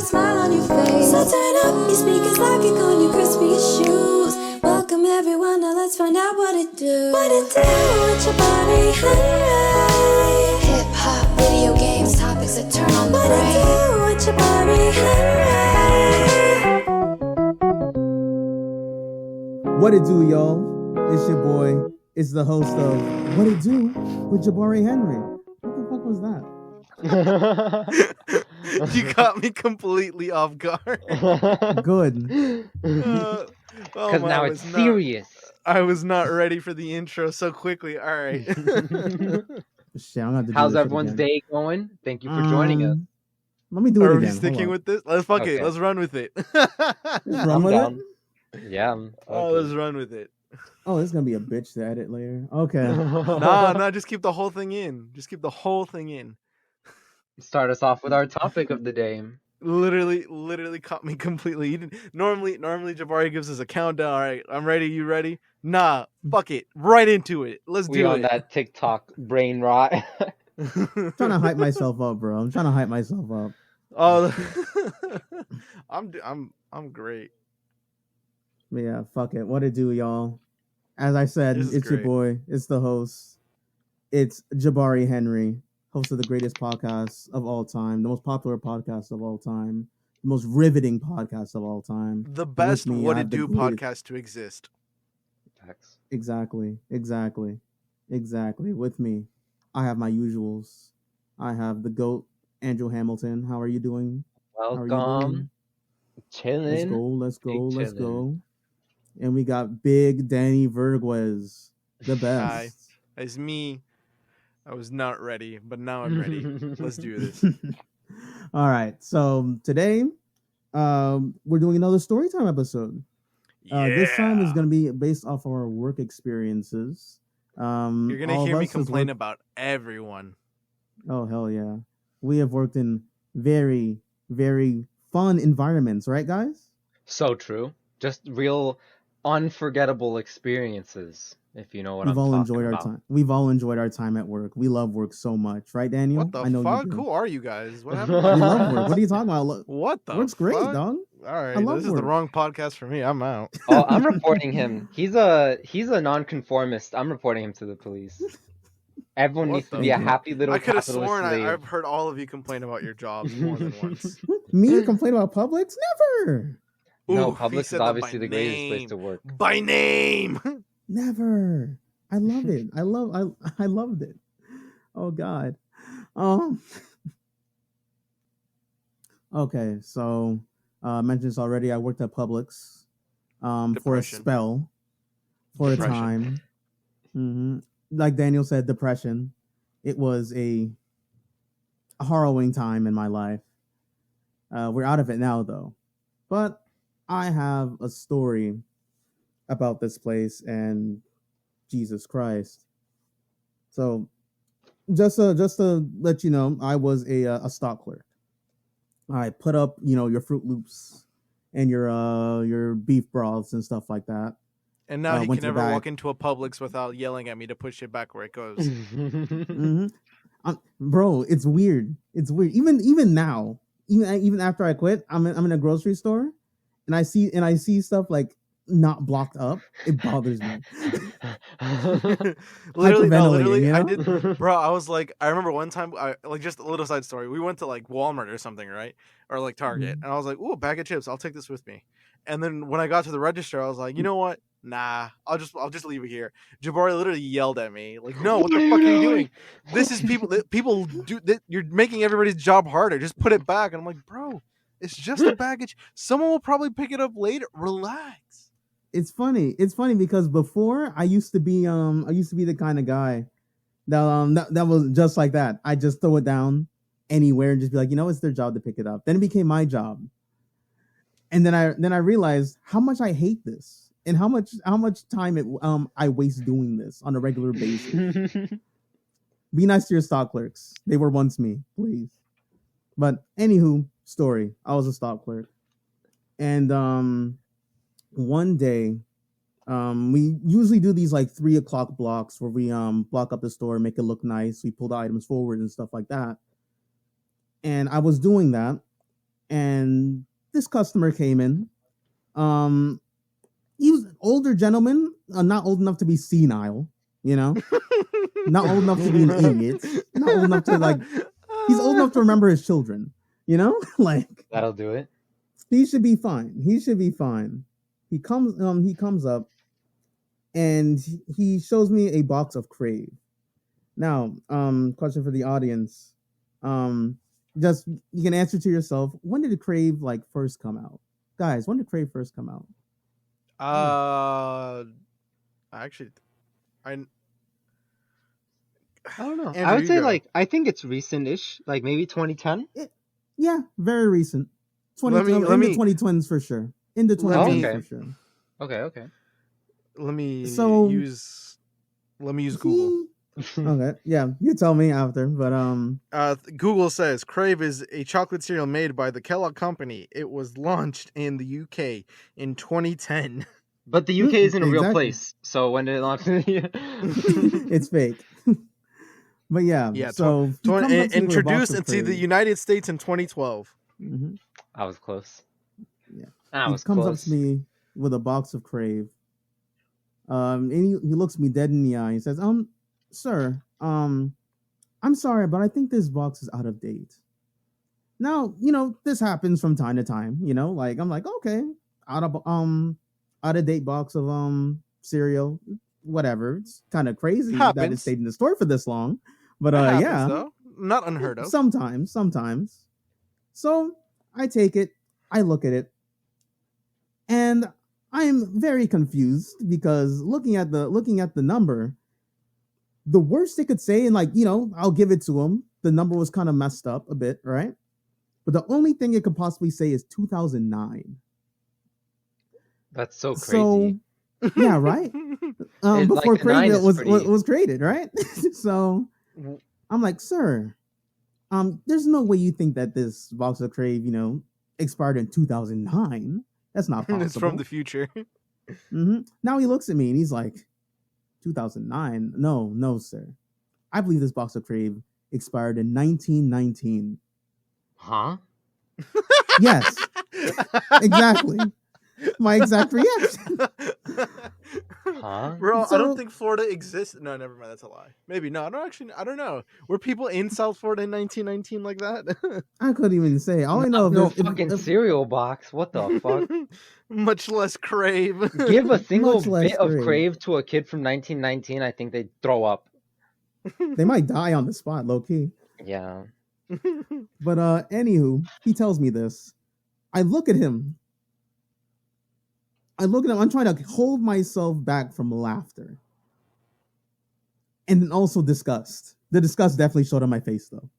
smile on your face. So turn up your speakers like it on your crispiest shoes. Welcome everyone, now let's find out what it do. What it do with your body, Henry? Hip hop, video games, topics that turn on the brain. What it do with your body, Henry? What it do, y'all? It's your boy. It's the host of What It Do with Jabari Henry. What the fuck was that? You caught me completely off guard. Good. Because now it's serious. I was not ready for the intro so quickly. All right. Shit, I'm gonna have to do How's this everyone's again. day going? Thank you for joining us. Let me do it Are again. we Hold sticking on. with this? Let's fuck it. Okay. Let's run with it. Let's run I'm with down. it? Yeah. Oh, let's run with it. Oh, this is gonna be a bitch to edit later. Okay. No, just keep the whole thing in. Just keep the whole thing in. Start us off with our topic of the day. Literally caught me completely. You didn't, normally Jabari gives us a countdown. All right, I'm ready. You ready? Nah, fuck it. Right into it. Let's We do on it. that TikTok brain rot. I'm trying to hype myself up, bro. I'm trying to hype myself up. Oh, I'm great. But yeah, fuck it. What it do, y'all? As I said, This is it's your great. boy. It's the host. It's Jabari Henry, host of the greatest podcast of all time, the most popular podcast of all time, the most riveting podcast of all time. The best me, What I It have the Do greatest- podcast to exist. Facts. Exactly. With me, I have my usuals. I have the GOAT, Andrew Hamilton. How are you doing? How are you Welcome. doing? Chilling. Let's Big go. chillin'. And we got Big Danny Verguez, the best. Hi. It's me. I was not ready, but now I'm ready. Let's do this. All right. So today, we're doing another Storytime episode. This time is going to be based off our work experiences. You're gonna all hear of me us has complain worked- about everyone. Oh hell yeah! We have worked in very, very fun environments, right, guys? So true. Just real unforgettable experiences, if you know what We've I'm all talking enjoyed about. our time. We've all enjoyed our time at work. We love work so much, right, Daniel? What the I know fuck? you do. Who are you guys? What We happened? love work. What are you talking about? Look, What the? work's great, fuck? dog. All right, I love this is work. the wrong podcast for me. I'm out. Oh, I'm reporting him. He's a nonconformist. I'm reporting him to the police. Everyone What needs to the be a fuck? happy little I could have capitalist sworn slave. I've heard all of you complain about your jobs more than once. Me complain about Publix? Never. No, Ooh, he Publix said is that obviously by the greatest place name. to work. By name. Never. I love it. I loved it. Oh God. Okay, so mentioned this already. I worked at Publix for a Depression. spell, for a Depression. time. Like Daniel said, depression. It was a harrowing time in my life. We're out of it now, though. But I have a story about this place and Jesus Christ. So, just to let you know, I was a stock clerk. I put up, your Fruit Loops and your beef broths and stuff like that. And now he went can to the never back. walk into a Publix without yelling at me to push it back where it goes. Bro, it's weird. It's weird. Even now, even after I quit, I'm in a grocery store, and I see stuff like not blocked up. It bothers me. literally, you I know? did, bro. I was like, I remember one time, just a little side story. We went to like Walmart or something, right, or like Target, and I was like, "Ooh, a bag of chips. I'll take this with me." And then when I got to the register, I was like, "You know what? Nah, I'll just leave it here." Jabari literally yelled at me, like, "No, what the fuck are you doing? This is people do. You're making everybody's job harder. Just put it back." And I'm like, "Bro, it's just a baggage. Someone will probably pick it up later. Relax." It's funny. It's funny because before I used to be the kind of guy that was just like that. I just throw it down anywhere and just be like, it's their job to pick it up. Then it became my job. And then I realized how much I hate this and how much time I waste doing this on a regular basis. Be nice to your stock clerks. They were once me, please. But anywho, story. I was a stock clerk. And one day, we usually do these like 3 o'clock blocks where we block up the store, make it look nice. We pull the items forward and stuff like that. And I was doing that. and this customer came in. He was an older gentleman, not old enough to be senile, you know, not old enough to be an idiot, not old enough to like. He's old enough to remember his children, you know, like That'll do it. he should be fine. He should be fine. He comes up, and he shows me a box of Crave. Now, question for the audience. Just you can answer to yourself. When did the Crave like first come out, guys? When did Crave first come out? Actually, I I don't know. Andrew, I would you say go. like I think it's recent-ish, like maybe 2010. Yeah, very recent. Let me- in let the me- 2020s for sure. In the Let 2020s me- for sure. Okay. let me So- use Google. Okay, yeah, you tell me after, but Google says Crave is a chocolate cereal made by the Kellogg Company. It was launched in the UK in 2010. But the UK isn't a real Exactly. place, so when did it launch? it's fake. But yeah, Yeah, so he comes up to me with a box introduced of into the Crave. United States in 2012. Mhm. I was close. Yeah. I He was comes close. up to me with a box of Crave. And he looks me dead in the eye. He says, sir, I'm sorry, but I think this box is out of date. Now, you know, this happens from time to time, you know, like I'm like, okay, out of date box of cereal, whatever. It's kind of crazy that it Happens. stayed in the store for this long. But That happens, yeah. though. Not unheard of. Sometimes. So I take it, I look at it, and I'm very confused because looking at the number, the worst they could say, and like, you know, I'll give it to them. The number was kind of messed up a bit, right? But the only thing it could possibly say is 2009. That's so crazy. So yeah, right. Like, Before the 9 Crave is was pretty- was created, right? So I'm like, sir, there's no way you think that this box of Crave, you know, expired in 2009. That's not possible. It's from the future. Now he looks at me and he's like, 2009? No, sir. I believe this box of Crave expired in 1919. Huh? Yes, exactly. My exact reaction. Huh? Bro, I So- don't think Florida exists. No, never mind. That's a lie. Maybe no. I don't know. Were people in South Florida in 1919 like that? I couldn't even say. All I know No is if- fucking if- cereal box. What the fuck? Much less Crave. Give a single Much less bit of Crave. Crave to a kid from 1919, I think they'd throw up. they might die on the spot, low key. Yeah. But anywho, he tells me this. I look at him. I'm trying to hold myself back from laughter. And then also disgust. The disgust definitely showed on my face, though.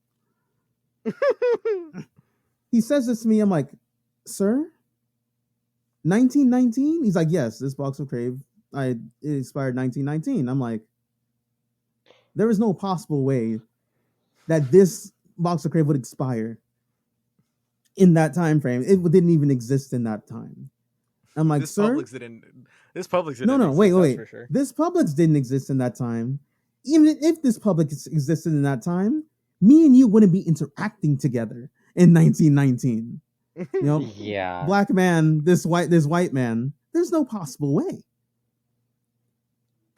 He says this to me. I'm like, sir? 1919? He's like, yes, this box of Crave, it expired 1919. I'm like, there is no possible way that this box of Crave would expire in that time frame. It didn't even exist in that time. I'm like, this sir? Publix didn't. This Publix didn't. No, exist, wait. that's for sure. This Publix didn't exist in that time. Even if this Publix existed in that time, me and you wouldn't be interacting together in 1919. You know, Yeah. black man, this white man. There's no possible way.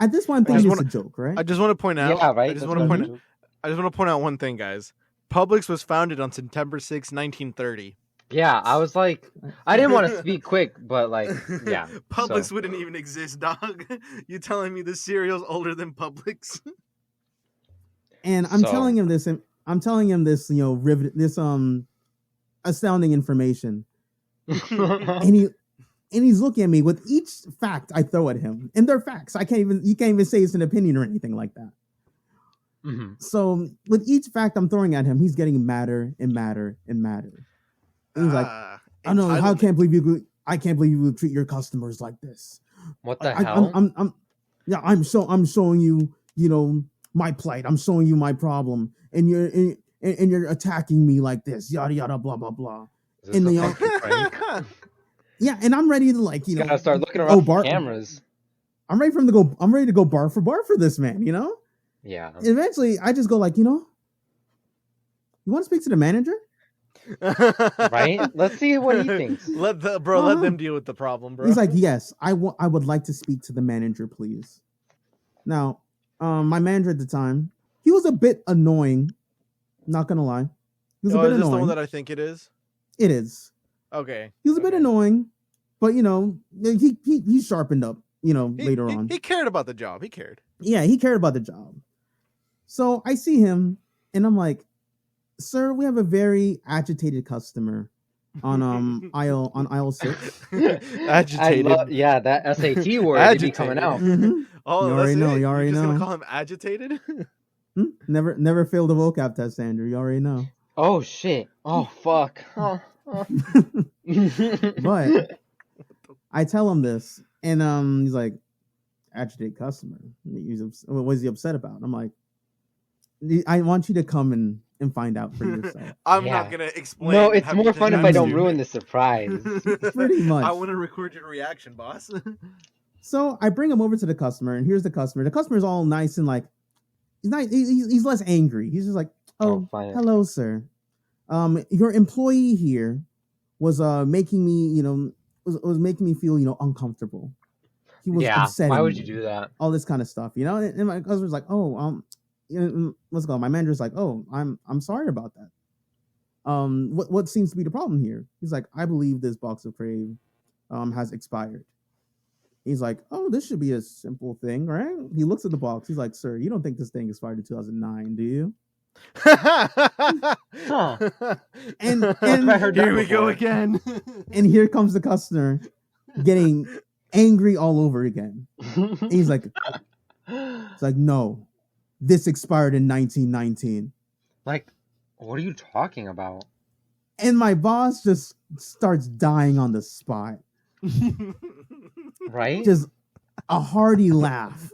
At this point, I'm thinking it's a joke, right? I just want to point out. Yeah, right? I just That's want to what point. I I just want to point out one thing, guys. Publix was founded on September 6, 1930. Yeah, I was like, I didn't want to speak quick, but like, yeah. Publix so. wouldn't even exist, dog. You telling me this cereal's older than Publix? And I'm So- telling him this. I'm telling him this. You know, this astounding information. And he's looking at me with each fact I throw at him, and they're facts. You can't even say it's an opinion or anything like that. Mhm. So with each fact I'm throwing at him, he's getting madder and madder and madder. And he's like, I know, I can't believe you would treat your customers like this. What the hell? I'm showing you, you know, my plight. I'm showing you my problem, and you're attacking me like this, yada yada, blah blah blah. Is this in a the- fucking prank? Yeah, and I'm ready to like, you know, Gotta start looking oh, around bar- for cameras. I'm ready to go bar for this man, you know? Yeah. Eventually I just go like, you know, you want to speak to the manager? Right? Let's see what he thinks. Let Uh-huh. them deal with the problem, bro. He's like, yes, I would like to speak to the manager, please. Now, my manager at the time, he was a bit annoying. Not gonna lie, he was a Oh, bit is this the one annoying. that I think it is? It is. Okay. He was a bit okay. annoying, but he sharpened up. Later on, He cared about the job. He cared. yeah, he cared about the job. So I see him, and I'm like, sir, we have a very agitated customer on aisle 6. Agitated. Yeah, that SAT word would be coming out. Mhm. Oh, You that's already know, it? you You're already just gonna know. call him agitated? Never failed a vocab test, Andrew. You already know. Oh shit. Oh fuck. Oh. But I tell him this, and he's like, agitated customer. What was he upset about? I'm like, I want you to come and find out for yourself. I'm Yeah. not gonna explain. No, it's have you more think fun if I'm I don't stupid. ruin the surprise. Pretty much. I want to record your reaction, boss. So I bring him over to the customer, and here's the customer. The customer's all nice and like, he's not. He's less angry. He's just like, oh, fine. hello, sir. Your employee here was making me, was making me feel, uncomfortable. He was upsetting why would me, you do that? all this kind of stuff, And my customer's like, oh, what's it called? My manager's like, oh, I'm sorry about that. What seems to be the problem here? He's like, I believe this box of Crave has expired. He's like, oh, this should be a simple thing, right? He looks at the box. He's like, sir, you don't think this thing expired in 2009, do you? Huh. And I heard that Here we go before. again. and here comes the customer getting angry all over again. And he's like, it's like, no, this expired in 1919. Like, what are you talking about? And my boss just starts dying on the spot. Right? Just a hearty laugh.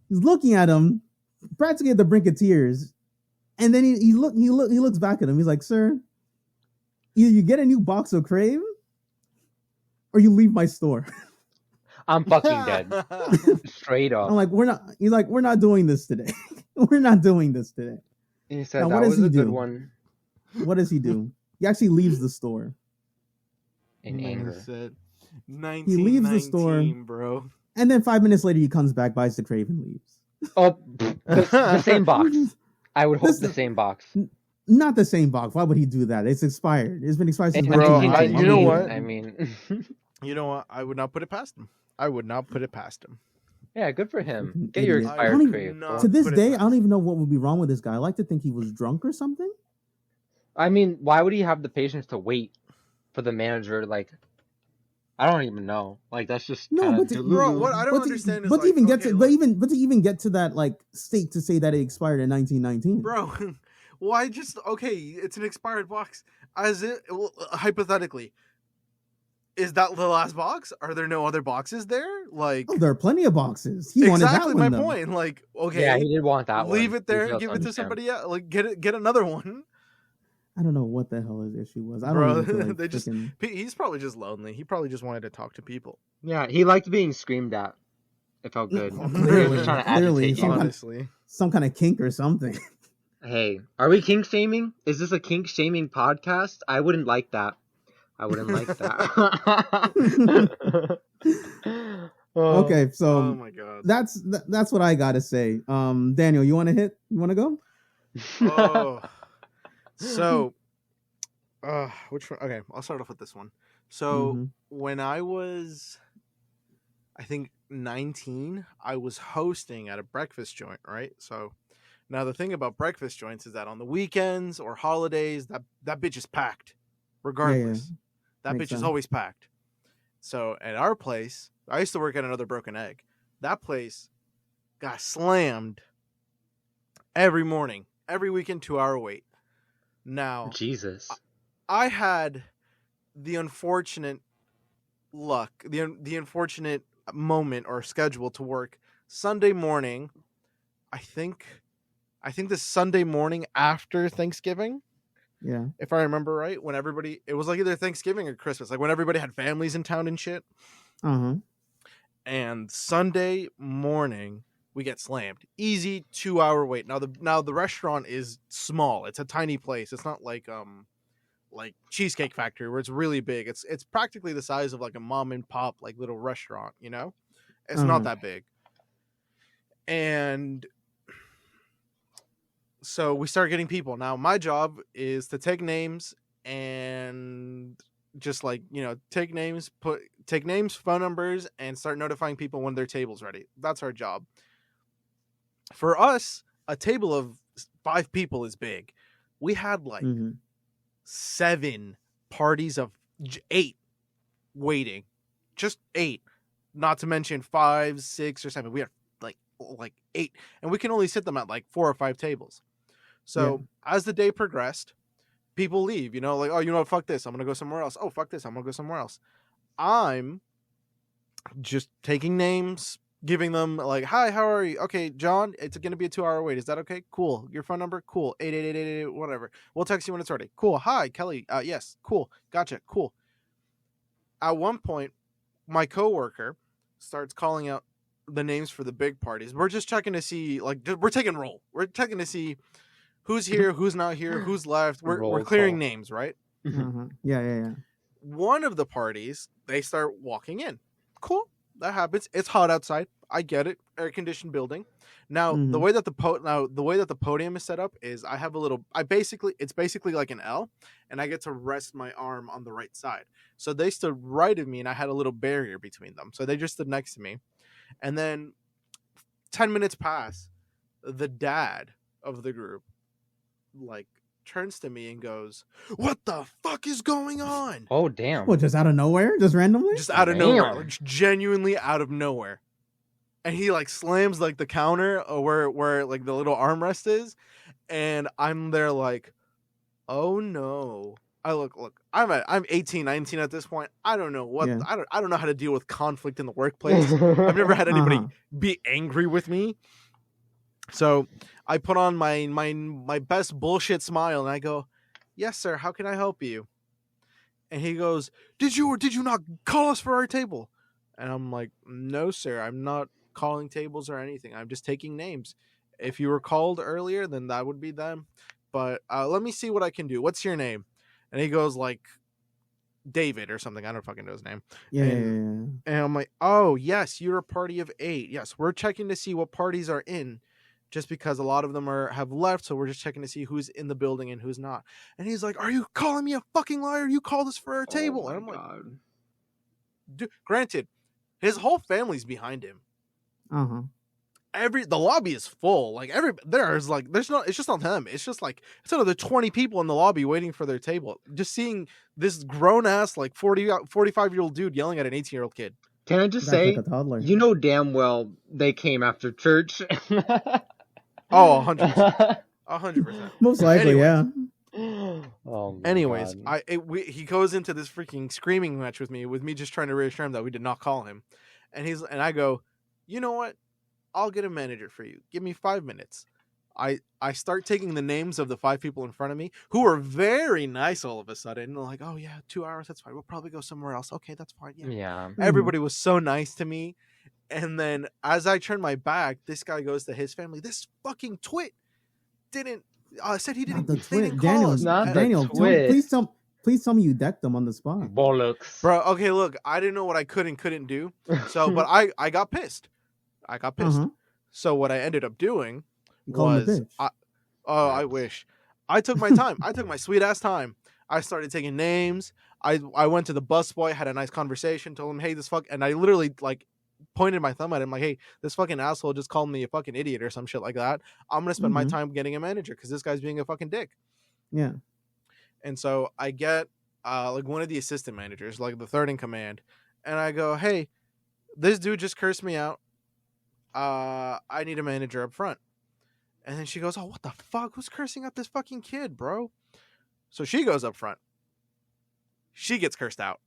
He's looking at him, practically at the brink of tears. And then he looks back at him. He's like, sir, either you get a new box of Crave or you leave my store. I'm fucking dead. Straight up. I'm like, he's like, we're not doing this today. We're not doing this today. He said Now, that what does was he a good do? one. What does he do? He actually leaves the store. In anger. Said, He leaves the store. 1919, bro. And then 5 minutes later, he comes back, buys the Crave, and leaves. Oh, the same box. I would hope This- the same box. Not the same box. Why would he do that? It's expired. It's been expired since In Bro, 1919. you know Why would what? he- I mean, You know what? I would not put it past him. I would not put it past him. yeah, good for him. Fucking Get your idiot. I expired don't even- Crave. No. bro. To this Put it day, I past don't even know what would be wrong with this guy. I like to think he was drunk or something. I mean, why would he have the patience to wait for the manager? Like, I don't even know. Like, that's just No, kinda but the- delulu. Bro, what I don't But to- understand is but to like, even get okay, to, look, but to even get to that like state to say that it expired in 1919. bro, why just okay? It's an expired box. As it well, hypothetically, is that the last box? Are there no other boxes there? Like, Oh, there are plenty of boxes. He wanted exactly that my one, though. point. Like, okay, Yeah, he did want that one. leave it there, You failed give to it to understand. somebody else. Like, get another one, I don't know what the hell his issue was. I don't bro. even feel like They just freaking- he's probably just lonely. He probably just wanted to talk to people. Yeah, he liked being screamed at. It felt good. Well, He was trying to clearly, agitate some you. kind- Honestly, some kind of kink or something. Hey, are we kink shaming? Is this a kink shaming podcast? I wouldn't like that. I wouldn't like that. Oh. Okay, so oh my god. that's what I gotta say. Daniel, you want to hit? You want to go? Oh, so, which one? Okay, I'll start off with this one. So Mhm. when I was, I think 19, I was hosting at a breakfast joint, right? So now the thing about breakfast joints is that on the weekends or holidays, that bitch is packed, regardless. That Makes bitch is sense. always packed. So at our place, I used to work at another Broken Egg. That place got slammed every morning, every weekend, 2-hour wait. Now, Jesus. I had the unfortunate luck, the unfortunate moment or schedule to work Sunday morning. I think this Sunday morning after Thanksgiving, Yeah. if I remember right, when everybody, it was like either Thanksgiving or Christmas, like when everybody had families in town and shit. Uh huh. And Sunday morning we get slammed. Easy 2-hour wait. Now the restaurant is small. It's a tiny place. It's not like like Cheesecake Factory where it's really big. It's practically the size of like a mom and pop like little restaurant, you know? It's not that big. And so we start getting people. Now my job is to take names and just like, you know, take names, phone numbers, and start notifying people when their table's ready. That's our job. For us, a table of 5 people is big. We had like 7 parties of 8 waiting, just 8, not to mention 5, 6, or 7. We had like 8, and we can only sit them at like 4 or 5 tables. So as the day progressed, people leave, you know, like, oh, you know what, fuck this, I'm gonna go somewhere else. Oh, fuck this, I'm gonna go somewhere else. I'm just taking names, giving them like, hi, how are you? Okay, John, it's gonna be a 2-hour wait. Is that okay? Cool. Your phone number? Cool. 88888, whatever. We'll text you when it's ready. Cool. Hi, Kelly. Yes. Cool. Gotcha. Cool. At one point, my coworker starts calling out the names for the big parties. We're just checking to see, like, we're taking roll. We're checking to see who's here, who's not here, who's left. We're clearing names, right? Yeah. One of the parties, they start walking in. Cool. That happens. It's hot outside. I get it. Air conditioned building. Now the way that the podium is set up is I have a little. It's basically like an L, and I get to rest my arm on the right side. So they stood right of me, and I had a little barrier between them. So they just stood next to me, and then 10 minutes pass. The dad of the group, like, turns to me and goes, "What the fuck is going on?" Oh, damn. What, just out of nowhere? Just randomly? Just out of nowhere, like genuinely out of nowhere. And he like slams like the counter where like the little armrest is, and I'm there like, oh no. I look, I'm 18, 19 at this point. I don't know what I don't know how to deal with conflict in the workplace. I've never had anybody be angry with me. So I put on my best bullshit smile and I go, "Yes, sir. How can I help you?" And he goes, "Did you or did you not call us for our table?" And I'm like, "No, sir. I'm not calling tables or anything. I'm just taking names. If you were called earlier, then that would be them. But let me see what I can do. What's your name?" And he goes like David or something. I don't fucking know his name. And I'm like, "Oh, yes, you're a party of 8. Yes, we're checking to see what parties are in. Just because a lot of them have left, so we're just checking to see who's in the building and who's not." And he's like, "Are you calling me a fucking liar? You called us for our table." And I'm like, dude, granted, his whole family's behind him. The lobby is full. Like it's just not them. It's just like it's another 20 people in the lobby waiting for their table. Just seeing this grown ass like 45-year-old dude yelling at an 18-year-old kid. Can I just say, like a toddler. You know damn well they came after church. Oh, 100%. 100%. Most likely, Anyways, he goes into this freaking screaming match with me just trying to reassure him that we did not call him. And I go, "You know what? I'll get a manager for you. Give me 5 minutes." I start taking the names of the 5 people in front of me who are very nice all of a sudden. They're like, "Oh yeah, 2 hours, that's fine. We'll probably go somewhere else." "Okay, that's fine." Yeah. Everybody was so nice to me. And then as I turn my back, this guy goes to his family. This fucking twit said he didn't. The They didn't twit. call us. Daniel, please tell me you decked them on the spot. Bollocks. Bro, okay, look, I didn't know what I could and couldn't do. So, but I got pissed. So what I ended up doing was, I wish. I took my time. I took my sweet ass time. I started taking names. I went to the busboy, had a nice conversation, told him, "Hey, this fuck," and I literally like pointed my thumb at him like, "Hey, this fucking asshole just called me a fucking idiot or some shit like that. I'm gonna spend my time getting a manager because this guy's being a fucking dick." Yeah. And so I get like one of the assistant managers, like the third in command, and I go, "Hey, this dude just cursed me out. I need a manager up front." And then she goes, "Oh, what the fuck? Who's cursing out this fucking kid, bro?" So she goes up front. She gets cursed out.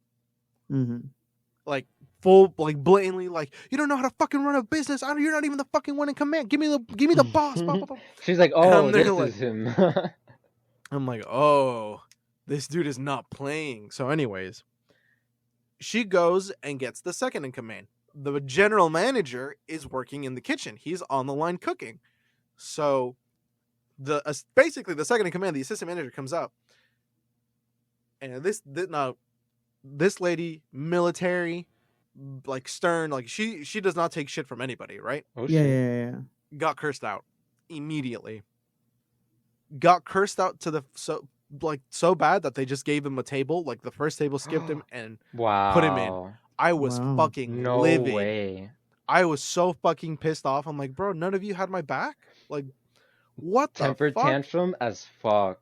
Like full, like blatantly, like, "You don't know how to fucking run a business. You're not even the fucking one in command. Give me the boss." Blah, blah, blah. She's like, "Oh, this is him." I'm like, "Oh, this dude is not playing." So anyways, she goes and gets the second in command. The general manager is working in the kitchen. He's on the line cooking. So basically the second in command, the assistant manager comes up. And this lady, military, like stern, like she does not take shit from anybody, right? Oh Yeah, shit. yeah. Got cursed out immediately. Got cursed out to the so bad that they just gave him a table. Like the first table skipped him and put him in. Wow. I was Wow. fucking No livid. way. I was so fucking pissed off. I'm like, bro, none of you had my back. Like, what the Temper fuck? tantrum as fuck.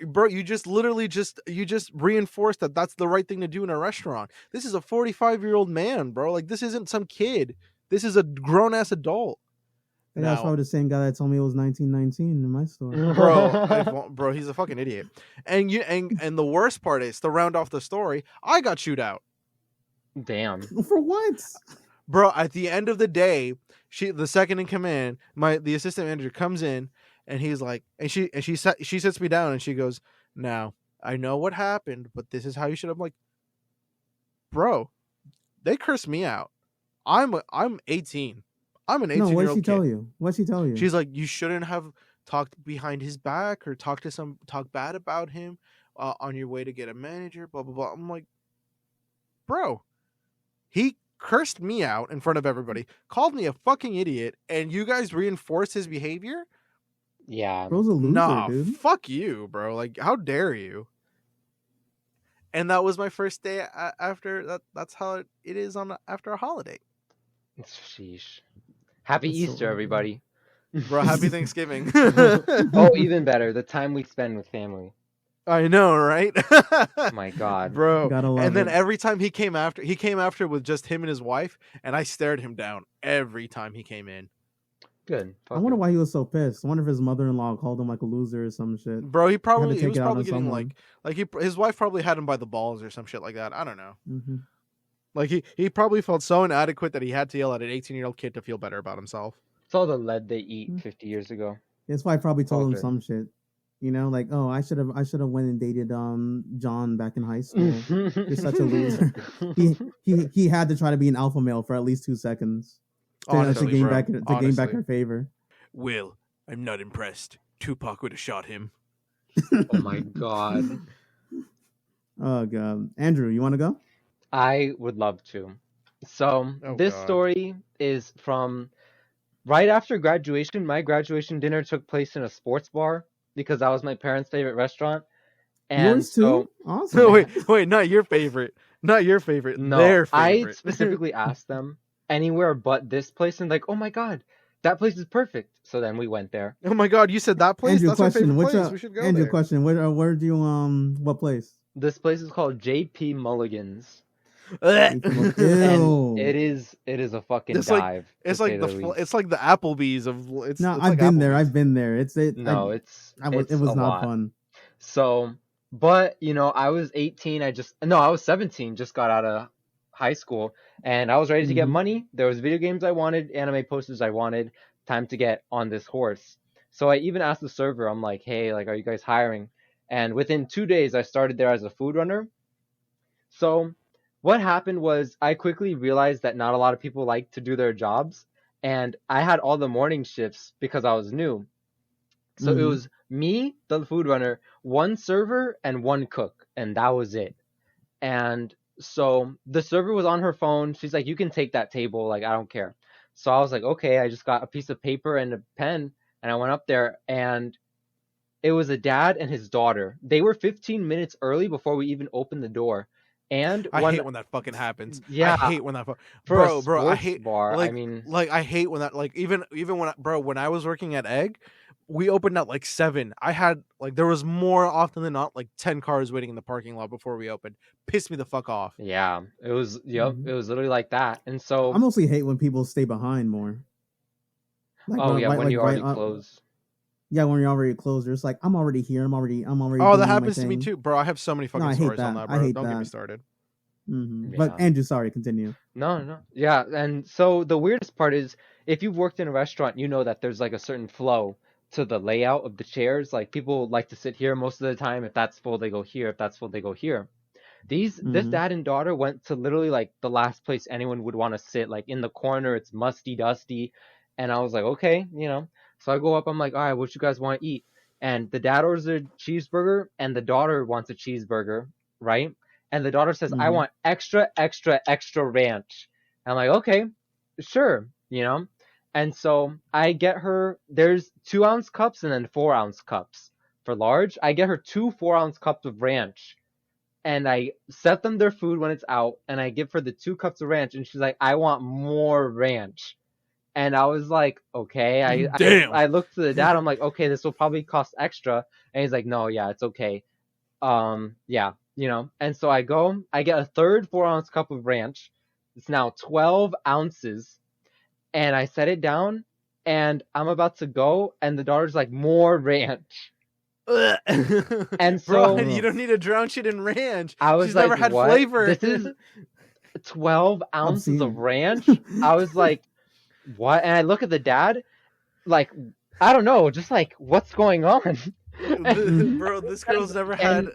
Bro, you just literally you just reinforced that that's the right thing to do in a restaurant. This is a 45-year-old man, bro. Like, this isn't some kid. This is a grown ass adult. I think that's Now, probably the same guy that told me it was 1919 in my store. bro, he's a fucking idiot. And the worst part is, to round off the story, I got chewed out. Damn. For what? Bro, at the end of the day, the second in command, the assistant manager comes in, and he's like, and she sits me down and she goes, "Now, I know what happened, but this is how you should." I'm like, bro, they cursed me out. I'm 18. I'm an 18-year-old No, what did she kid. tell you? What did she tell you? She's like, you shouldn't have talked behind his back or talk bad about him on your way to get a manager. Blah blah blah. I'm like, bro, he cursed me out in front of everybody, called me a fucking idiot, and you guys reinforced his behavior. Yeah. Bro's a loser, Nah, dude. fuck you, bro. Like, how dare you? And that was my first day after that. That's how it is after a holiday. Sheesh. Happy That's so Easter, ugly. everybody. Bro, happy Thanksgiving. Oh, even better, the time we spend with family. I know, right? Oh my god. Bro. Gotta love And then it. every time he came after with just him and his wife, and I stared him down every time he came in. Good. I Fuck wonder it. why he was so pissed. I wonder if his mother-in-law called him like a loser or some shit. Bro, he take was it out probably on getting someone. his wife probably had him by the balls or some shit like that. I don't know. Mm-hmm. Like he probably felt so inadequate that he had to yell at an 18-year-old kid to feel better about himself. It's all the lead they eat 50 years ago. His wife probably told him Okay. some shit. You know, like, oh, I should have went and dated John back in high school. You're such a loser. He had to try to be an alpha male for at least 2 seconds to gain back her favor. Will, I'm not impressed. Tupac would have shot him. Oh my god. Oh god, Andrew, you want to go? I would love to. So, Oh, this God. story is from right after graduation. My graduation dinner took place in a sports bar because that was my parents' favorite restaurant. And Yours too? so, Awesome. wait, not your favorite. Not your favorite. no, Their I favorite. specifically asked them anywhere but this place, and like, oh my god, that place is perfect. So then we went there. Oh my god, you said that place? Andrew, That's my question. favorite place. We should go Andrew, there. question. Where do you what place? This place is called JP Mulligan's, Ew. and it is a fucking It's like- dive. It's to like say the least. it's like the Applebee's of it's. No, it's I've like been there. Applebee's. I've been there. It It's was a not lot. fun. So, but you know, I was 18. I was 17. Just got out of high school, and I was ready to get Mhm. money. There was video games I wanted, anime posters I wanted. Time to get on this horse. So I even asked the server. I'm like, hey, like, are you guys hiring? And within 2 days, I started there as a food runner. So what happened was I quickly realized that not a lot of people like to do their jobs, and I had all the morning shifts because I was new. So it Mhm. was me, the food runner, one server, and one cook, and that was it. And so the server was on her phone. She's like, you can take that table. Like, I don't care. So I was like, okay. I just got a piece of paper and a pen, and I went up there, and it was a dad and his daughter. They were 15 minutes early before we even opened the door. And I hate when that fucking happens. Yeah. I hate when that. for Bro, a bro, I sports hate. bar, Like, I mean, I hate when that. Like, even when I was working at Egg, we opened at like 7. I had like there was more often than not like 10 cars waiting in the parking lot before we opened. Pissed me the fuck off. yeah, it was, yep, Mhm. it was literally like that. And so, I mostly hate when people stay behind more. Like, oh yeah, when you already right, close. Yeah, when you're already closed, it's like I'm already here. I'm already. Oh, doing that my happens to me thing. too, bro. I have so many fucking I hate stories on that. that, I bro. hate Don't get me that. started. But Yeah. Andrew, sorry, continue. No. Yeah, and so the weirdest part is if you've worked in a restaurant, you know that there's like a certain flow to the layout of the chairs. Like people like to sit here most of the time. If that's full, they go here. If that's full, they go here. This Mhm. dad and daughter went to literally like the last place anyone would want to sit, like in the corner. It's musty, dusty, and I was like, okay, you know. So I go up. I'm like, all right, what you guys want to eat? And the dad orders a cheeseburger, and the daughter wants a cheeseburger, right? And the daughter says, "I Mhm. want extra, extra, extra ranch." I'm like, okay, sure, you know. And so I get her. There's 2-ounce cups and then 4-ounce cups for large. I get her 2 4-ounce cups of ranch, and I set them their food when it's out, and I give her the 2 cups of ranch, and she's like, "I want more ranch." And I was like, okay. Damn. I looked to the dad. I'm like, okay, this will probably cost extra. And he's like, no, yeah, it's okay. Yeah, you know. And so I get a third 4-ounce cup of ranch. It's now 12 ounces. And I set it down, and I'm about to go, and the daughter's like, more ranch. And Bro, so you don't need to drown shit in ranch. I was She's like, never had what? flavor. This is 12 ounces of Obscene. ranch? I was like, what? And I look at the dad, like, I don't know, just like, what's going on? Bro, this girl's never had.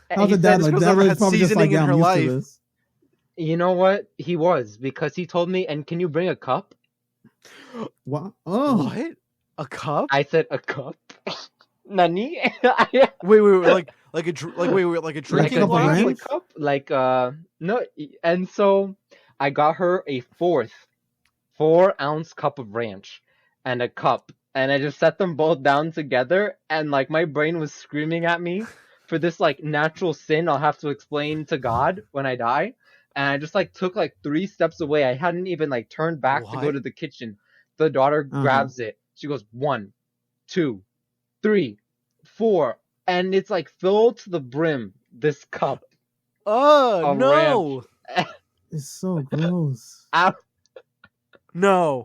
And How's he the dad said, like? girl's Dad never is had probably just like, seasoning yeah, in I'm her used life. to this. you know what? He was, because he told me, and can you bring a cup? What? Oh, What? A cup? I said, a cup? Nani? Wait, like a like a Like a drinking cup of glass? ranch? Like, cup? Like, no. And so I got her a fourth 4-ounce cup of ranch and a cup, and I just set them both down together, and like my brain was screaming at me for this like natural sin I'll have to explain to God when I die. And I just like took like 3 steps away. I hadn't even like turned back to go What? to the kitchen. The daughter grabs it. She goes 1, 2, 3, 4, and it's like filled to the brim. This cup oh of no, ranch. it's so gross. no,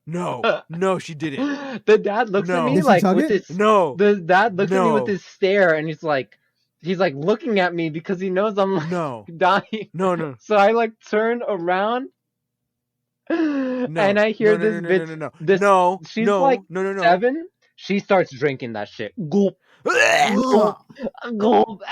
no, she didn't. The dad looks at No. me Did she like chug with it? his No, the dad looks at me with No. his stare, and he's like looking at me because he knows I'm like no, dying. no. So I like turn around No, and I hear no, this no, bitch. no, no, This no, she's no, like no. 7. She starts drinking that shit. Gulp, Ugh. gulp.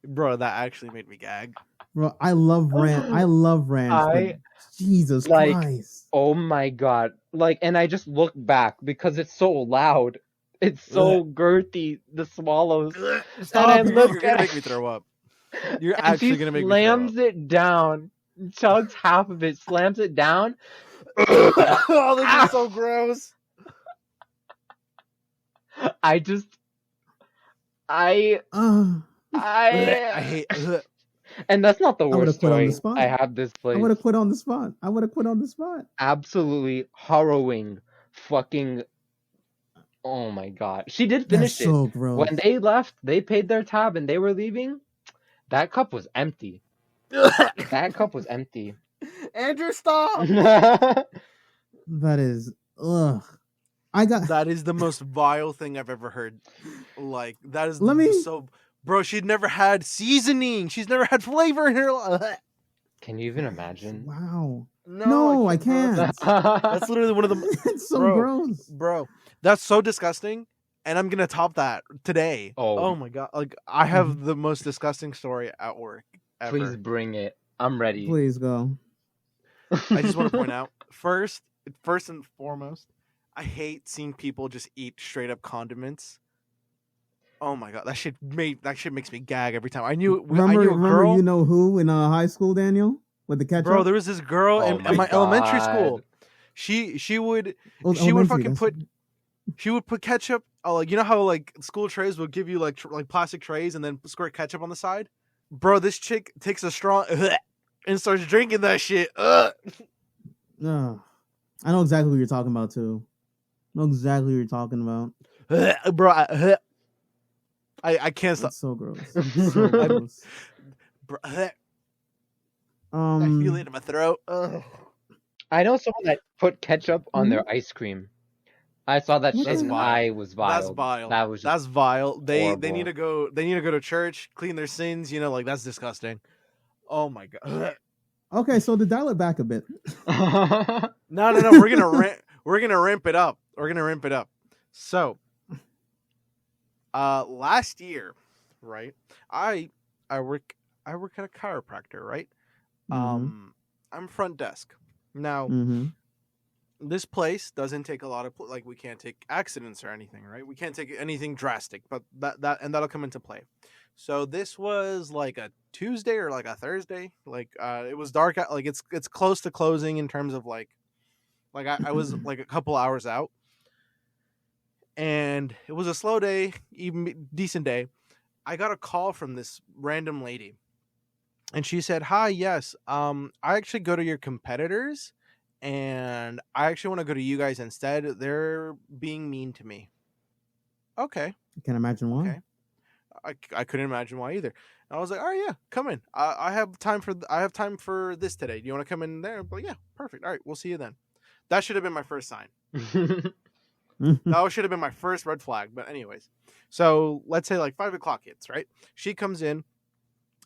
Bro, that actually made me gag. Bro, I love ranch. I love ranch. But Jesus like- Christ. Oh my god! Like, and I just look back because it's so loud. It's so girthy. The swallows. Stop I it. look You're gonna at make me throw up. You're and actually she gonna make me throw slams up. it down, chugs half of it, slams it down. Oh, this is so gross. I just, I, I hate. and that's not the would've worst quit on the story spot. I have this I place. would have quit on the spot. I would have quit on the spot. Absolutely harrowing, fucking. Oh my god, she did finish That's so gross. When they left, they paid their tab and they were leaving. That cup was empty. That cup was empty. Andrew, stop. That is ugh. I got That is the most vile thing I've ever heard. Like, that is Let me- so. Bro, she'd never had seasoning. She's never had flavor in her life. Can you even imagine? wow. No, I bro. can't. That's literally one of the. It's so Bro. gross. Bro, that's so disgusting. And I'm gonna top that today. Oh. My god! Like, I have the most disgusting story at work ever. Please bring it. I'm ready. Please go. I just want to point out first and foremost, I hate seeing people just eat straight up condiments. Oh my god, that shit makes me gag every time. I knew a Remember girl. you know who in high school, Daniel? With the ketchup? Bro, there was this girl Oh in my my elementary God. school. She would Oh, she would elementary, fucking that's- put ketchup. Like, you know how like school trays will give you like plastic trays and then squirt ketchup on the side. Bro, this chick takes a straw and starts drinking that shit. Ugh. I know exactly what you're talking about too. I know exactly what you're talking about. Bro, I can't stop. That's so gross. So gross. Bro, I feel it in my throat. Ugh. I know someone that put ketchup on their ice cream. I saw that What shit is and vile? I was vile. That's vile. That was just That's vile. They horrible. need to go. They need to go to church, clean their sins. You know, like, that's disgusting. Oh my god. Okay, so to dial it back a bit. No. We're gonna ramp it up. We're gonna ramp it up. So, last year, right? I work at a chiropractor, right? Mhm. I'm front desk now. Mm-hmm. this place doesn't take a lot of like we can't take accidents or anything, right? We can't take anything drastic, but that'll come into play. So this was like a Tuesday or like a Thursday. Like it was dark out, like it's close to closing in terms of like I was like a couple hours out. And it was a slow day, even decent day. I got a call from this random lady. And she said, "Hi, yes. I actually go to your competitors and I actually want to go to you guys instead. They're being mean to me." Okay. I can't imagine why. Okay. I couldn't imagine why either. And I was like, "All right, yeah, come in. I have time for this today. Do you want to come in there?" But yeah, perfect. All right, we'll see you then. That should have been my first sign. That should have been my first red flag. But anyways, so let's say like 5 o'clock hits, right? She comes in,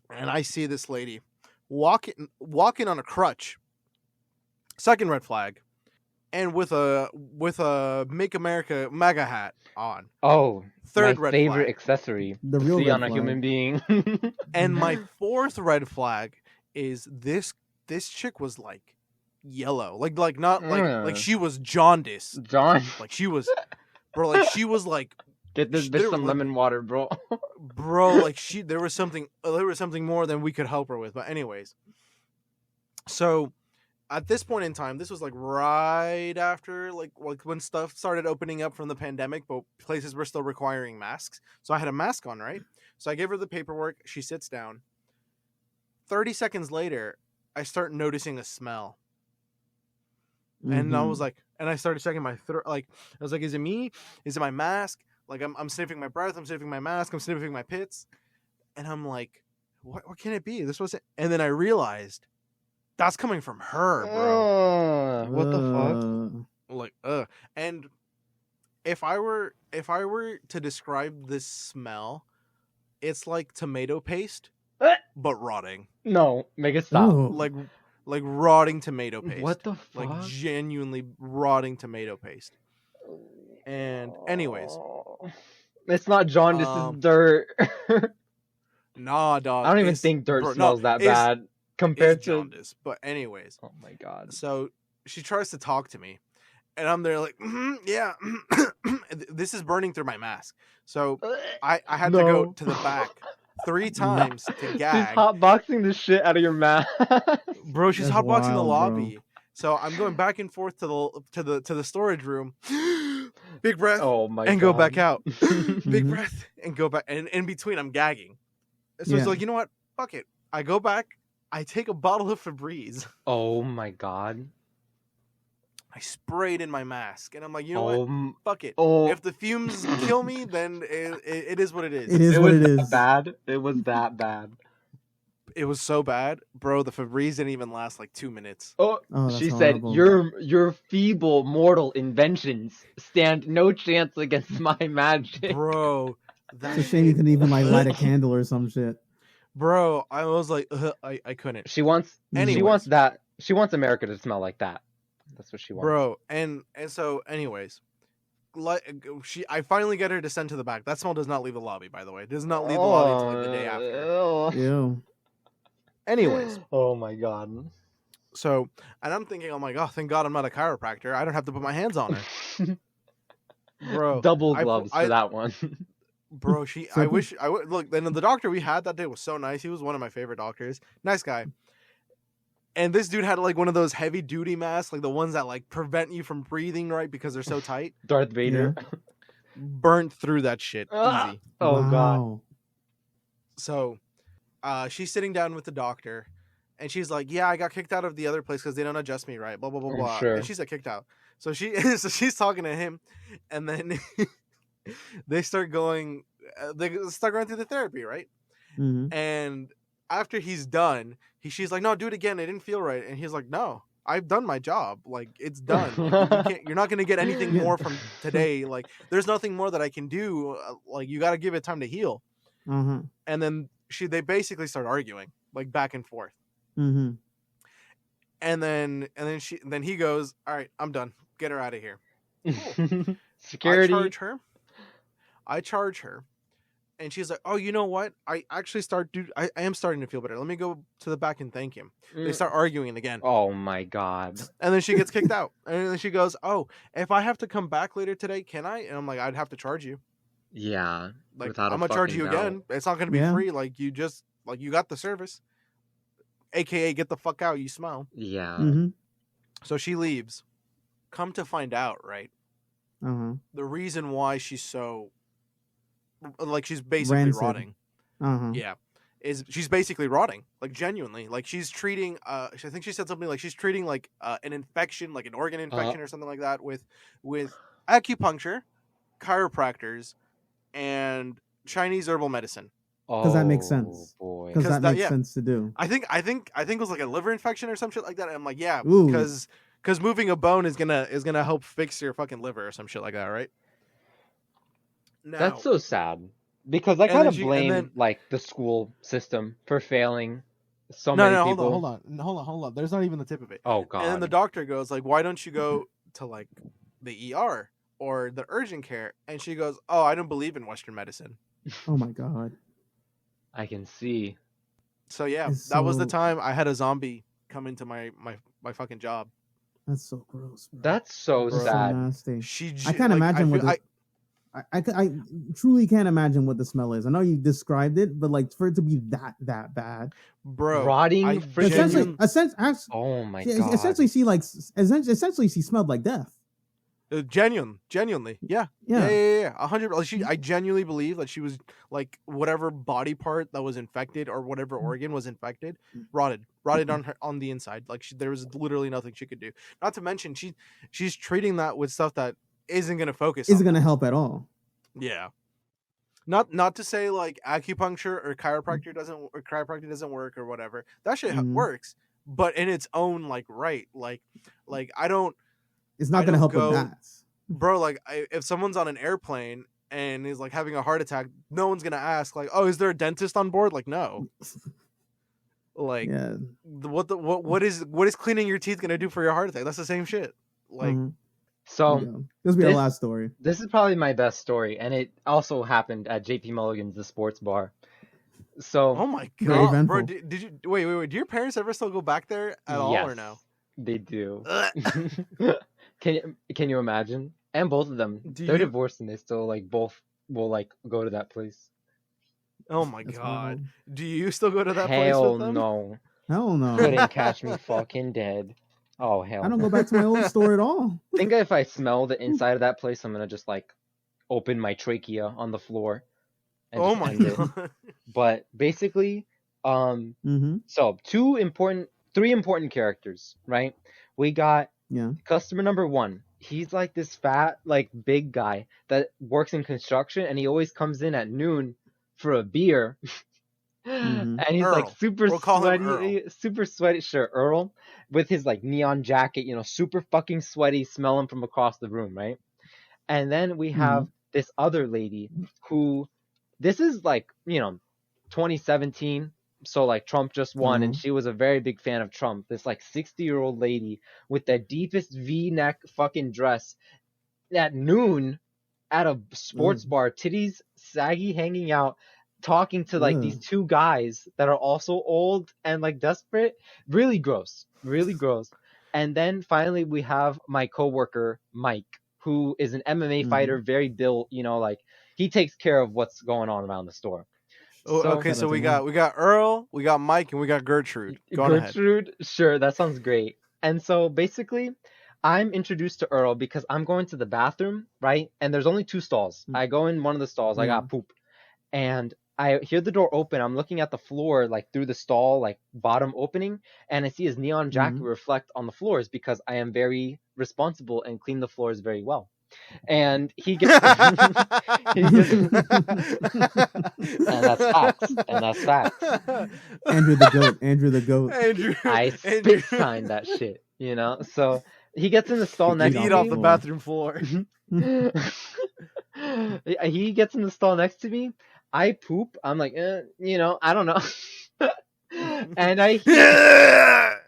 and I see this lady walking on a crutch. Second red flag, and with a Make America MAGA hat on. Oh, Third my red favorite flag. accessory The to real see red on a flag. human being. And my fourth red flag is this chick was like yellow, like not like she was jaundiced, John, like she was, bro, like she was like, get this bitch some lemon water, bro. bro, like there was something more than we could help her with. But anyways, so at this point in time, this was like right after like when stuff started opening up from the pandemic, but places were still requiring masks. So I had a mask on, right? So I gave her the paperwork. She sits down. 30 seconds later, I start noticing a smell. And I was like, and I started checking my throat. Like, I was like, is it me? Is it my mask? Like, I'm sniffing my breath. I'm sniffing my mask. I'm sniffing my pits. And I'm like, what can it be? This was it. And then I realized that's coming from her, bro. What the fuck? Like, and if I were to describe this smell, it's like tomato paste, but rotting. No, make it stop. Ooh. Like rotting tomato paste. What the fuck? Like genuinely rotting tomato paste. And anyways, it's not John. This is dirt. nah, dog. I don't even think dirt smells that bad compared to jaundice. But anyways, oh my god. So she tries to talk to me, and I'm there like, yeah. This is burning through my mask. So I had to go to the back 3 times to gag. She's hotboxing the shit out of your mask. Bro, she's That's hotboxing the wild, lobby. bro. So I'm going back and forth to the storage room. Big breath. Oh my and god. go back out. Big Mhm. breath and go back. And in between, I'm gagging. So Yeah. it's like, you know what? Fuck it. I go back. I take a bottle of Febreze. Oh my god. I spray it in my mask, and I'm like, you know what? Fuck it. Oh. If the fumes kill me, then it is what it is. It is what it that is. bad. It was that bad. It was so bad, bro. The Febreze didn't even last like 2 minutes. Oh, that's she horrible. said, your feeble mortal inventions stand no chance against my magic. Bro, It's a shame you couldn't even like light a candle or some shit. Bro, I was like, I couldn't. She wants America to smell like that. That's what she wants. Bro, and so anyways, I finally get her to send to the back. That smell does not leave the lobby, by the way. It does not leave the lobby until like the day after. Ew. Anyways, oh my god. so and I'm thinking, oh my god, thank God I'm not a chiropractor. I don't have to put my hands on her. Bro, double gloves for that one. Bro, I wish I would look. Then the doctor we had that day was so nice. He was one of my favorite doctors. Nice guy. And this dude had like one of those heavy duty masks, like the ones that like prevent you from breathing right because they're so tight. Darth Vader. Burnt through that shit easy. Oh Wow. god. So, she's sitting down with the doctor, and she's like, "Yeah, I got kicked out of the other place because they don't adjust me right." Blah blah blah I'm blah. sure. And she's like kicked out. So she's talking to him, and then they start going. They start going through the therapy, right? Mhm. And after he's done, she's like, "No, do it again. It didn't feel right." And he's like, "No, I've done my job. Like, it's done. Like, you're not going to get anything more from today. Like, there's nothing more that I can do. Like, you got to give it time to heal." Uh-huh. And then they basically start arguing, like back and forth. Mm-hmm. And then he goes, "All right, I'm done. Get her out of here." Cool. Security. I charge her And she's like, "Oh, you know what? I actually I am starting to feel better. Let me go to the back and thank him." They start arguing again. Oh my god. And then she gets kicked out. And then she goes, "Oh, if I have to come back later today, can I?" And I'm like, "I'd have to charge you. Yeah. Like, Without I'm a gonna charge fucking you doubt. again. It's not gonna be Yeah. free. Like, you just like you got the service, aka get the fuck out. You smell." Yeah. Mm-hmm. So she leaves. Come to find out, right? Uh-huh. The reason why she's so like she's basically Rancid. rotting. Uh-huh. Yeah. Is she's basically rotting, like genuinely, like she's treating. I think she said something like she's treating like an infection, like an organ infection or something like that, with acupuncture, chiropractors, and Chinese herbal medicine. Because that makes sense. Boy. Because that makes sense to do. I think it was like a liver infection or some shit like that. And I'm like, yeah, Ooh. because moving a bone is gonna help fix your fucking liver or some shit like that, right? Now, That's so sad. Because I And kind then of she- and blame then- like the school system for failing so no, many hold people. on. There's not even the tip of it. Oh god. And then the doctor goes like, "Why don't you go to like the ER or the urgent care?" And she goes, "Oh, I don't believe in Western medicine." Oh my god. I can see. So yeah, It's that was the so- time I had a zombie come into my fucking job. That's so gross, bro. That's so That's so sad. nasty. She, I can't imagine what feel- the, I truly can't imagine what the smell is. I know you described it, but like for it to be that bad. bro, Rotting I freaking- genuinely- Oh my yeah, god. essentially she smelled like death. genuinely, yeah, Yeah. 100. Like, I genuinely believe that she was like whatever body part that was infected or whatever organ was infected, rotted on the inside. Like there was literally nothing she could do. Not to mention she's treating that with stuff that isn't gonna focus. Isn't on gonna that. help at all. Yeah. Not to say like acupuncture or chiropractor doesn't work or whatever. That shit Mhm. works, but in its own like right. Like I don't. It's I not gonna don't help go- with that. Bro, like if someone's on an airplane and is like having a heart attack, no one's gonna ask like, "Oh, is there a dentist on board?" Like, no. Like, Yeah. what is cleaning your teeth gonna do for your heart attack? That's the same shit. Like, Mhm. So Yeah. This will be our this- last story. this is probably my best story, and it also happened at JP Mulligan's, the sports bar. So oh my Very god, eventful. bro! Did you wait? Do your parents ever still go back there at all or no? They do. Ugh. Can you imagine? And both of them, Do they're you- divorced, and they still like both will like go to that place. Oh my That's god! wild. Do you still go to that place Hell with them? no! Hell no. Couldn't catch me fucking dead. Oh hell! I don't go back to my old store at all. I think if I smell the inside of that place, I'm gonna just like open my trachea on the floor. And Oh just my end it. god! But basically, Mm-hmm. so three important characters, right? We got Yeah. customer number one. He's like this fat, like big guy that works in construction, and he always comes in at noon for a beer. Mhm. And he's like Earl. super We'll call him sweaty, sure, Earl, with his like neon jacket, super fucking sweaty, smelling from across the room, right? And then we have this other lady who, this is like, 2017. So like Trump just won, and she was a very big fan of Trump. This like 60-year-old lady with the deepest V-neck fucking dress at noon at a sports bar, titties saggy, hanging out, talking to like these two guys that are also old and like desperate. Really gross. And then finally we have my coworker Mike, who is an MMA fighter, very built. Like he takes care of what's going on around the store. Oh, So- okay, so we got Earl, we got Mike, and we got Gertrude. Go on ahead. Gertrude, sure, that sounds great. And so basically, I'm introduced to Earl because I'm going to the bathroom, right? And there's only two stalls. I go in one of the stalls, I got poop. And I hear the door open. I'm looking at the floor, like through the stall, like bottom opening, and I see his neon jacket reflect on the floors because I am very responsible and clean the floors very well. And he gets, and that's facts. Andrew the goat. Andrew, I Andrew. spit sign that shit, So he gets in the stall Eat next Eat to off me. the bathroom floor. He gets in the stall next to me. I poop. I'm like, I don't know. And I hear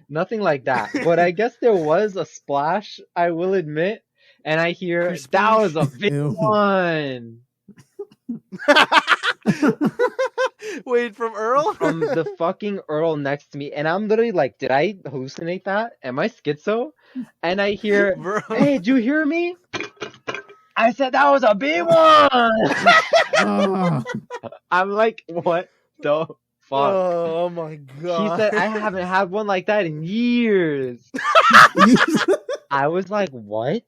nothing like that. But I guess there was a splash, I will admit. and I hear Crispy. that was a big Ew. one Wait, from Earl? from the fucking Earl next to me, and I'm literally like, did I hallucinate that? Am I schizo? And I hear, Bro. hey, did you hear me? I said that was a big one. Ah. I'm like, what the fuck? Oh my god. He said, I haven't had one like that in years. I was like, what?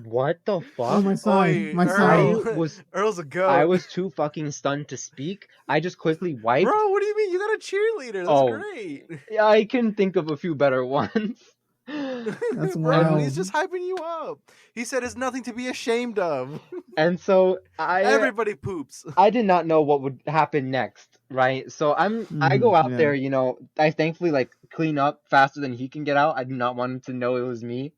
What the fuck? Oh my side, Oi, my Earl. side. Earl's a goat. I was too fucking stunned to speak. I just quickly wiped. Bro, what do you mean? You got a cheerleader. That's Oh. great. Yeah, I can think of a few better ones. That's Bro, wild. he's just hyping you up. He said it's nothing to be ashamed of. And so Everybody poops. I did not know what would happen next, right? So I go out yeah. there, you know, I thankfully like clean up faster than he can get out. I do not want him to know it was me.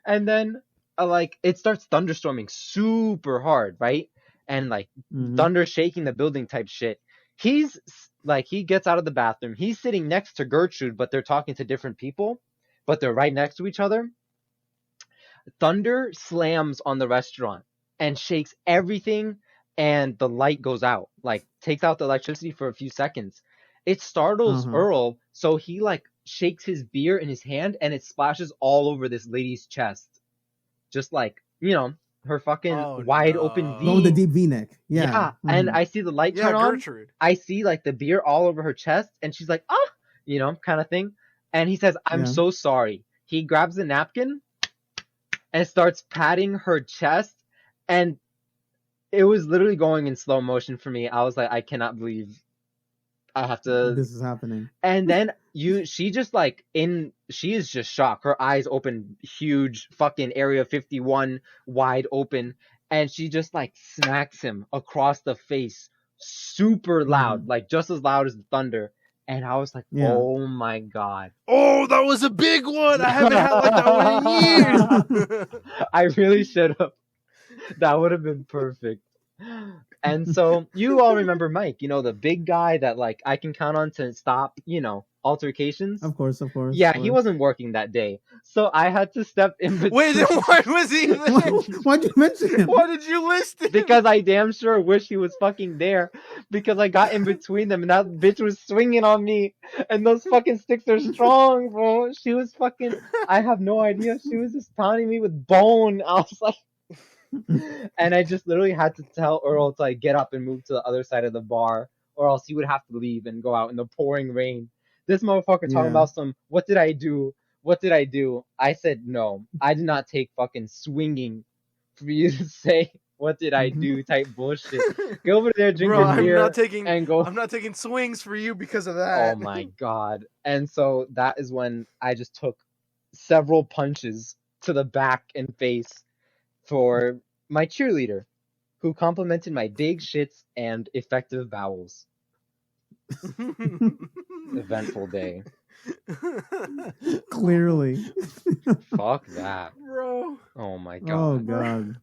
And then like it starts thunderstorming super hard, right? And like Mhm. thunder shaking the building type shit. He's like, he gets out of the bathroom. He's sitting next to Gertrude, but they're talking to different people, but they're right next to each other. Thunder slams on the restaurant and shakes everything, and the light goes out, like takes out the electricity for a few seconds. It startles Uh-huh. Earl, so he like shakes his beer in his hand and it splashes all over this lady's chest. Just like, you know, her fucking Oh, wide no. open V. Going with the deep V-neck. Yeah. And Mhm. I see the light Yeah, turn on. Gertrude. I see like the beer all over her chest, and she's like, ah, you know, kind of thing. And he says, I'm Yeah. so sorry. He grabs the napkin and starts patting her chest, and it was literally going in slow motion for me. I was like, I cannot believe I have to. This is happening. And then she just like she is just shocked. Her eyes open huge, fucking Area 51 wide open, and she just like smacks him across the face, super loud, like just as loud as the thunder. And I was like, Yeah. oh my god. Oh, that was a big one. I haven't had like that one in years. I really should have. That would have been perfect. And so you all remember Mike, you know, the big guy that like I can count on to stop, you know, altercations. Of course. Yeah, of he course. wasn't working that day. So I had to step in between. Wait, then why was he there? Why'd you mention him? Why did you list him? Because I damn sure wish he was fucking there. Because I got in between them and that bitch was swinging on me. And those fucking sticks are strong, bro. She was fucking, I have no idea. She was just taunting me with bone. I was like, and I just literally had to tell Earl to like get up and move to the other side of the bar, or else he would have to leave and go out in the pouring rain. This motherfucker talking Yeah. about some, what did I do? What did I do? I said, no, I did not take fucking swinging for you to say, what did I do type bullshit. Go over there, drink Bro, your I'm beer, not taking. and go. I'm not taking swings for you because of that. Oh my god. And so that is when I just took several punches to the back and face for my cheerleader, who complimented my big shits and effective bowels. Eventful day. Clearly. Fuck that. Bro. Oh my god. Oh god.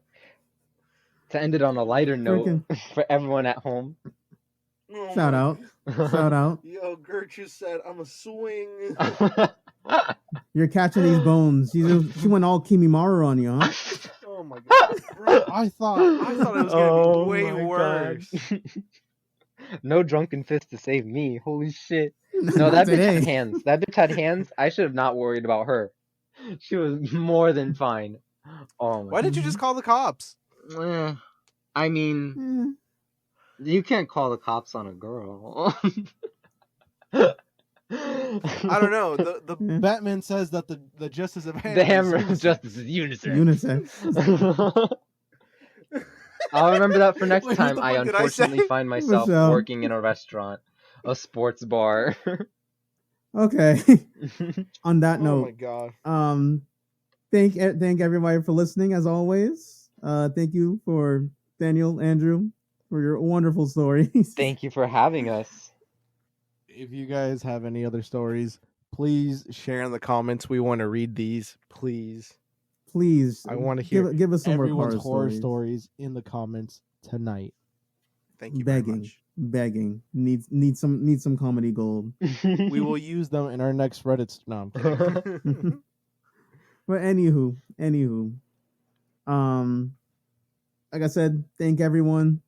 To end it on a lighter note for everyone at home. Oh Shout my- out. Shout out. Yo, Gertrude said I'm a swing. You're catching these bones. She went all Kimimaru on you, huh? Oh my god, bro! I thought it was gonna Oh be way my worse. God. No drunken fist to save me. Holy shit. No, Not that bitch today. had hands. That bitch had hands. I should have not worried about her. She was more than fine. Oh my Why didn't you just call the cops? I mean, you can't call the cops on a girl. I don't know. The Batman says that the justice of The hammer of justice is unisex. Unisex. I'll remember that for next Wait, what time the I fuck did I unfortunately say? find myself Michelle. working in a restaurant, a sports bar. Okay. On that Oh my note, god. thank everybody for listening as always. Thank you for Daniel, Andrew, for your wonderful stories. Thank you for having us. If you guys have any other stories, please share in the comments. We want to read these, please. Please, I wanna hear give us some more Everyone's horror horror stories. stories in the comments tonight. Thank you Begging, very begging. Need some comedy gold. much. We will use them in our next Reddit. No, I'm kidding. But anywho, Like I said, thank everyone.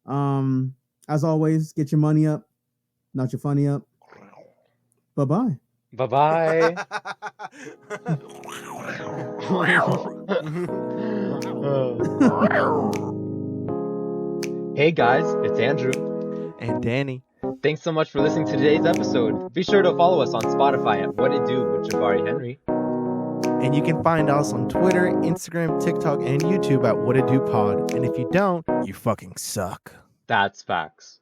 As always, get your money up, not your funny up. Bye-bye. Bye-bye. Hey guys, it's Andrew. And Danny. Thanks so much for listening to today's episode. Be sure to follow us on Spotify at What It Do with Jabari Henry. And you can find us on Twitter, Instagram, TikTok, and YouTube at What It Do Pod. And if you don't, you fucking suck. That's facts.